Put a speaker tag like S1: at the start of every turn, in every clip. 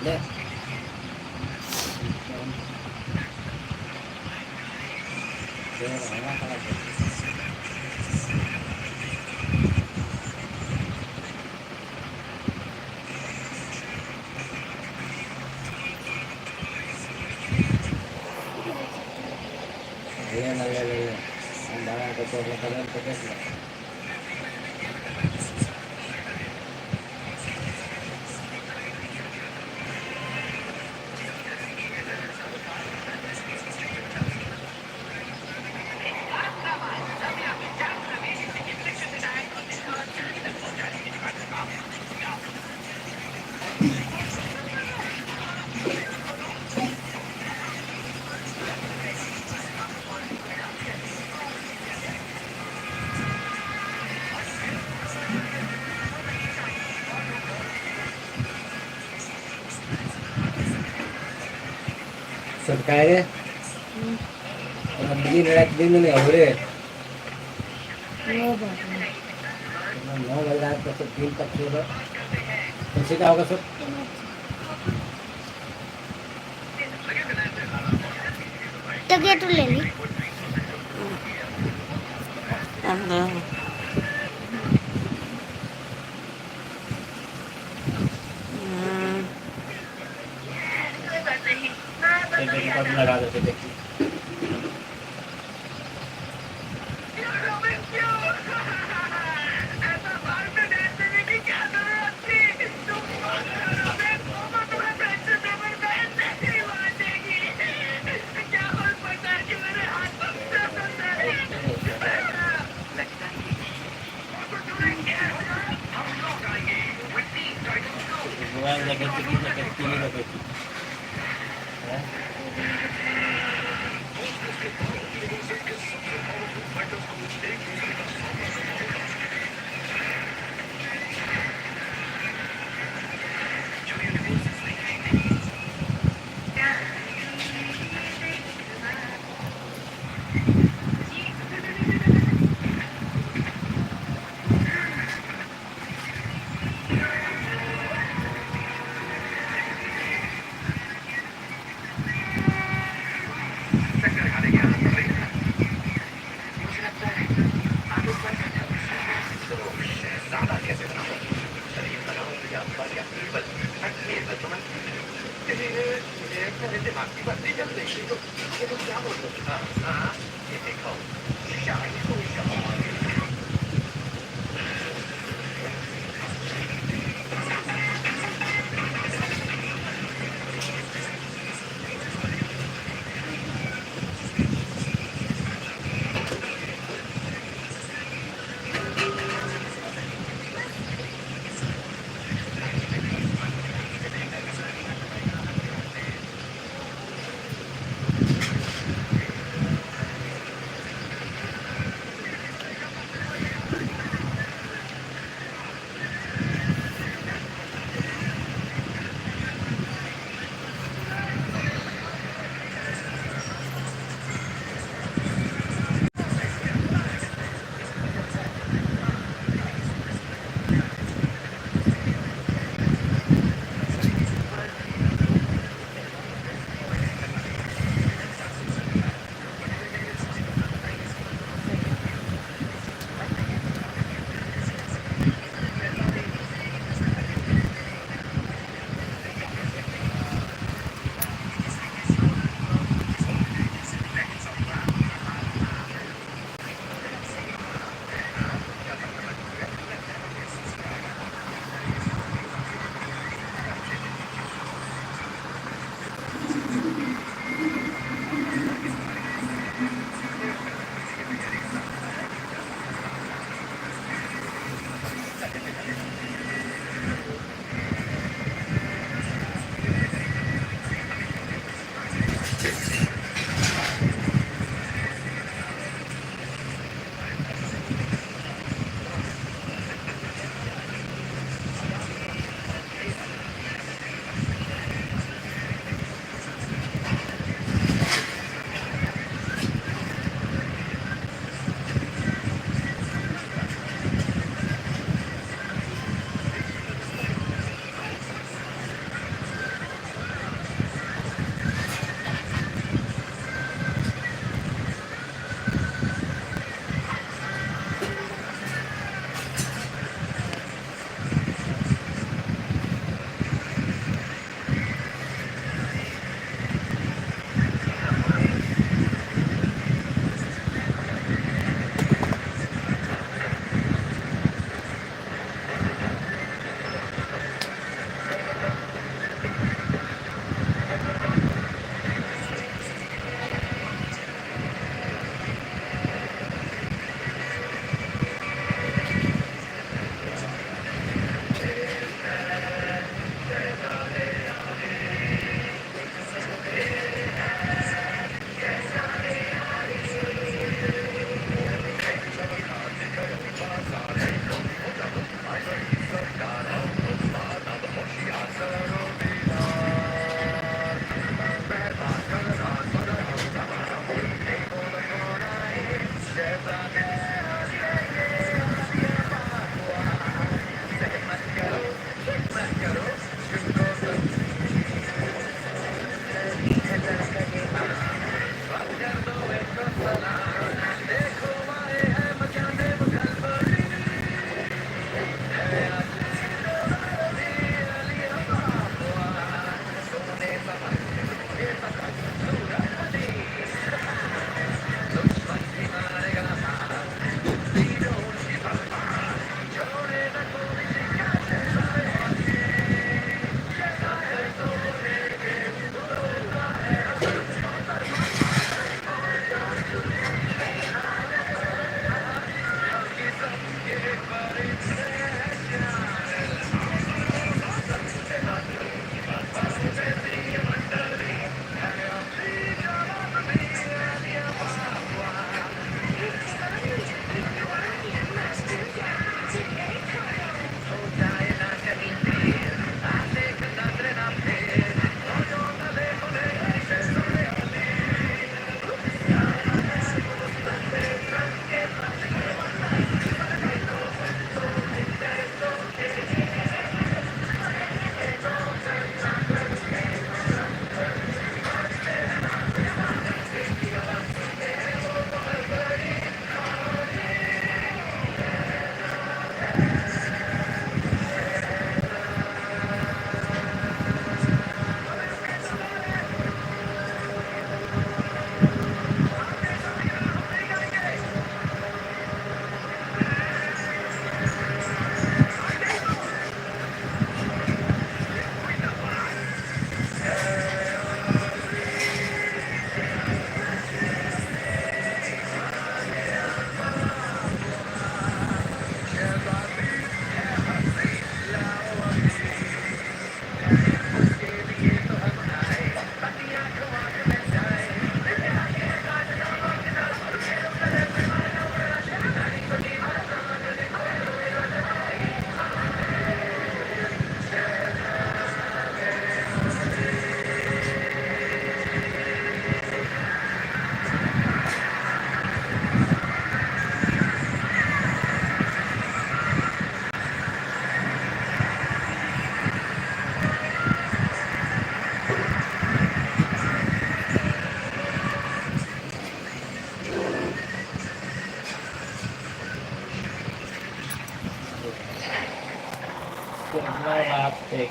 S1: ले अंधारा तो कलर तो कैसे सब काय रे दिन रात दिन नहीं हो रे नौ बजे रात तक दिन तक होगा कैसे क्या होगा सब
S2: तो क्या तू ले ली
S1: लगा देते थे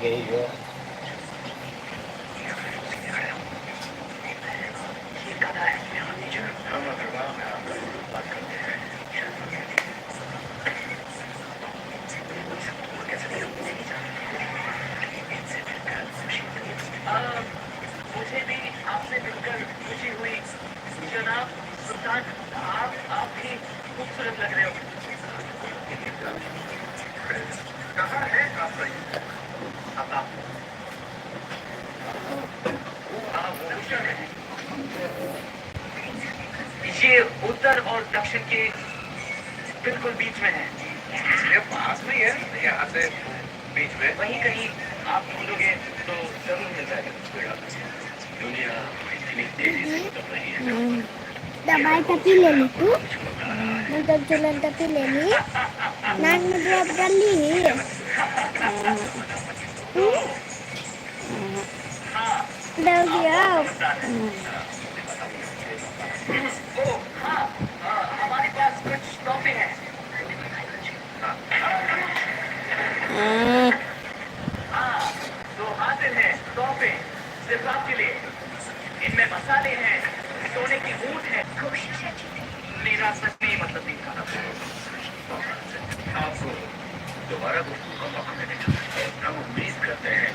S1: यही है।
S3: मुझे भी आपसे मिलकर खुशी हुई जनाब सुल्तान। आप भी खूबसूरत लग रहे हो। कहाँ है आप? ये उत्तर और दक्षिण के बिल्कुल बीच में है। ये पास में है, यहाँ से बीच में वहीं कहीं आप ढूंढोगे तो जरूर मिल जाएगा। दुनिया इतनी तेजी से बदल रही है।
S2: दवाई तभी ले ली तू मतलब चलन तभी ले ली नाक में ड्रॉप डाल ली डाल दिया
S3: हमारे पास कुछ तोहफे हैं। तो हाजिर हैं तोहफे सिर्फ आपके लिए। इनमें मसाले हैं, सोने की ऊँट है। कोशिश है मेरा सच में मतलब नहीं था। आपको दोबारा गुफ्तगू का मौका मिलेगा। हम उम्मीद करते हैं